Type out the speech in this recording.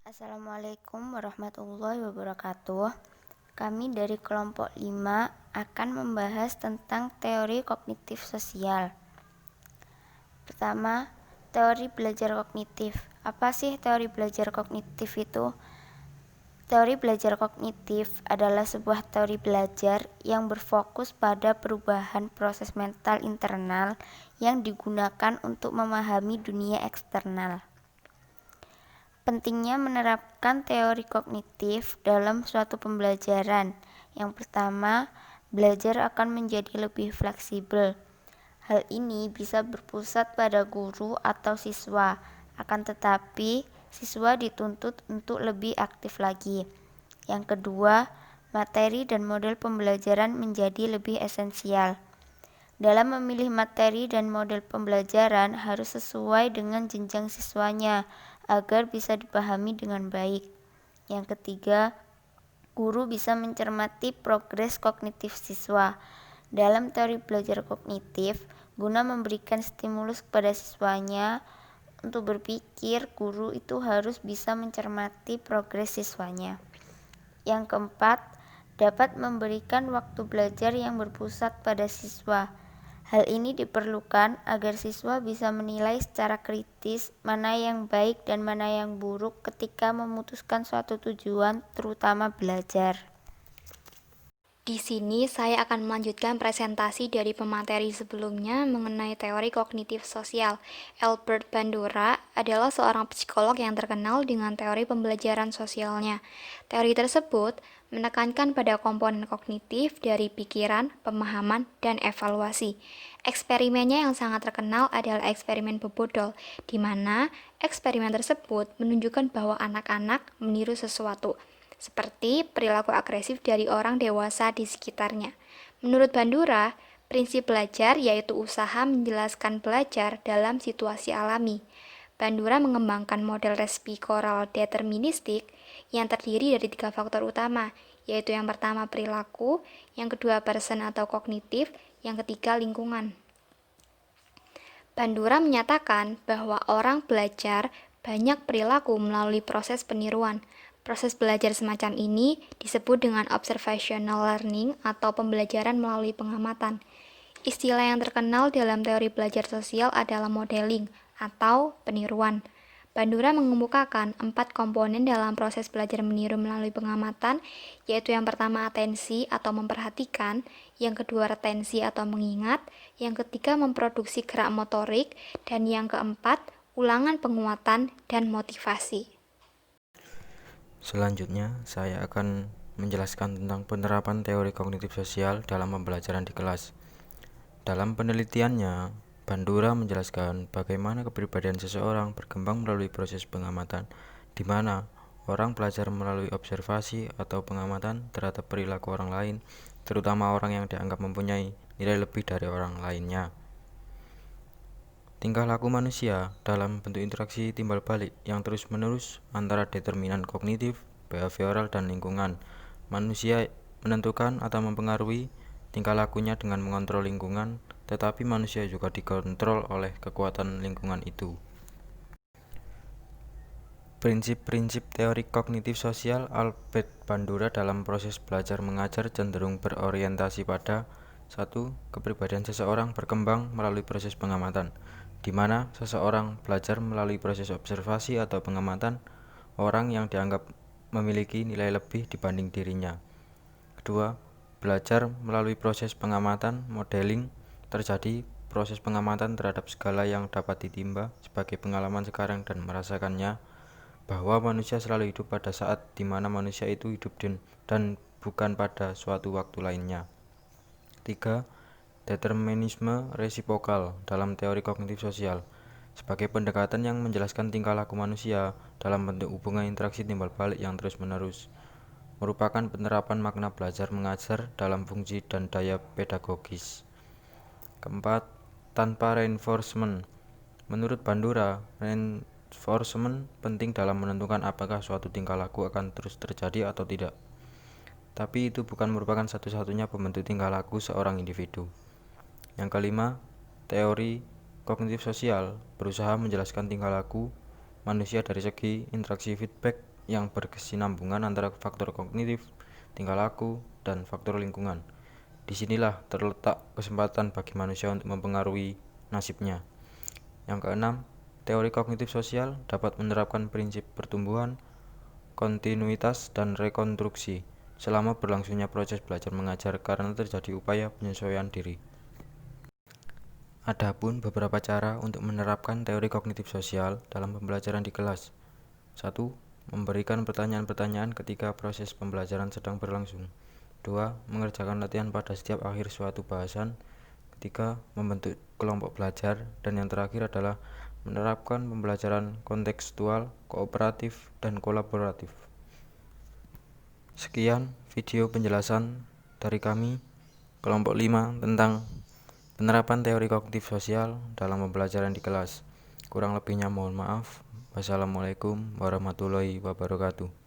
Assalamualaikum warahmatullahi wabarakatuh. Kami dari kelompok 5 akan membahas tentang teori kognitif sosial. Pertama, teori belajar kognitif. Apa sih teori belajar kognitif itu? Teori belajar kognitif adalah sebuah teori belajar yang berfokus pada perubahan proses mental internal yang digunakan untuk memahami dunia eksternal. Pentingnya menerapkan teori kognitif dalam suatu pembelajaran. Yang pertama, belajar akan menjadi lebih fleksibel. Hal ini bisa berpusat pada guru atau siswa, akan tetapi siswa dituntut untuk lebih aktif lagi. Yang kedua, materi dan model pembelajaran menjadi lebih esensial. Dalam memilih materi dan model pembelajaran harus sesuai dengan jenjang siswanya agar bisa dipahami dengan baik. Yang ketiga, guru bisa mencermati progres kognitif siswa. Dalam teori belajar kognitif, guna memberikan stimulus kepada siswanya untuk berpikir, guru itu harus bisa mencermati progres siswanya. Yang keempat, dapat memberikan waktu belajar yang berpusat pada siswa. Hal ini diperlukan agar siswa bisa menilai secara kritis mana yang baik dan mana yang buruk ketika memutuskan suatu tujuan, terutama belajar. Di sini saya akan melanjutkan presentasi dari pemateri sebelumnya mengenai teori kognitif sosial. Albert Bandura adalah seorang psikolog yang terkenal dengan teori pembelajaran sosialnya. Teori tersebut menekankan pada komponen kognitif dari pikiran, pemahaman, dan evaluasi. Eksperimennya yang sangat terkenal adalah eksperimen Bobodol, di mana eksperimen tersebut menunjukkan bahwa anak-anak meniru sesuatu, seperti perilaku agresif dari orang dewasa di sekitarnya. Menurut Bandura, prinsip belajar yaitu usaha menjelaskan belajar dalam situasi alami. Bandura mengembangkan model respikoral deterministik yang terdiri dari 3 faktor utama, yaitu yang pertama perilaku, yang kedua person atau kognitif, yang ketiga lingkungan. Bandura menyatakan bahwa orang belajar banyak perilaku melalui proses peniruan. Proses belajar semacam ini disebut dengan observational learning atau pembelajaran melalui pengamatan. Istilah yang terkenal dalam teori belajar sosial adalah modeling atau peniruan. Bandura mengemukakan 4 komponen dalam proses belajar meniru melalui pengamatan, yaitu yang pertama atensi atau memperhatikan, yang kedua retensi atau mengingat, yang ketiga memproduksi gerak motorik, dan yang keempat ulangan penguatan dan motivasi. Selanjutnya, saya akan menjelaskan tentang penerapan teori kognitif sosial dalam pembelajaran di kelas. Dalam penelitiannya, Bandura menjelaskan bagaimana kepribadian seseorang berkembang melalui proses pengamatan, di mana orang belajar melalui observasi atau pengamatan terhadap perilaku orang lain, terutama orang yang dianggap mempunyai nilai lebih dari orang lainnya. Tingkah laku manusia dalam bentuk interaksi timbal balik yang terus-menerus antara determinan kognitif, behavioral, dan lingkungan. Manusia menentukan atau mempengaruhi tingkah lakunya dengan mengontrol lingkungan, tetapi manusia juga dikontrol oleh kekuatan lingkungan itu. Prinsip-prinsip teori kognitif sosial Albert Bandura dalam proses belajar mengajar cenderung berorientasi pada 1. Kepribadian seseorang berkembang melalui proses pengamatan, di mana seseorang belajar melalui proses observasi atau pengamatan orang yang dianggap memiliki nilai lebih dibanding dirinya. Kedua, belajar melalui proses pengamatan, modeling, terjadi proses pengamatan terhadap segala yang dapat ditimba sebagai pengalaman sekarang dan merasakannya, bahwa manusia selalu hidup pada saat di mana manusia itu hidup dan bukan pada suatu waktu lainnya. 3. Determinisme resipokal dalam teori kognitif sosial sebagai pendekatan yang menjelaskan tingkah laku manusia dalam bentuk hubungan interaksi timbal balik yang terus-menerus, merupakan penerapan makna belajar mengajar dalam fungsi dan daya pedagogis. Keempat, tanpa reinforcement. Menurut Bandura, reinforcement penting dalam menentukan apakah suatu tingkah laku akan terus terjadi atau tidak. Tapi itu bukan merupakan satu-satunya pembentuk tingkah laku seorang individu. Yang kelima, teori kognitif sosial berusaha menjelaskan tingkah laku manusia dari segi interaksi feedback yang berkesinambungan antara faktor kognitif, tingkah laku, dan faktor lingkungan. Disinilah terletak kesempatan bagi manusia untuk mempengaruhi nasibnya. Yang keenam, teori kognitif sosial dapat menerapkan prinsip pertumbuhan, kontinuitas, dan rekonstruksi selama berlangsungnya proses belajar mengajar karena terjadi upaya penyesuaian diri. Adapun beberapa cara untuk menerapkan teori kognitif sosial dalam pembelajaran di kelas. 1. Memberikan pertanyaan-pertanyaan ketika proses pembelajaran sedang berlangsung. 2. Mengerjakan latihan pada setiap akhir suatu bahasan. 3. Membentuk kelompok belajar. Dan yang terakhir adalah menerapkan pembelajaran kontekstual, kooperatif, dan kolaboratif. Sekian video penjelasan dari kami, kelompok 5, tentang penerapan teori kognitif sosial dalam pembelajaran di kelas. Kurang lebihnya mohon maaf. Wassalamualaikum warahmatullahi wabarakatuh.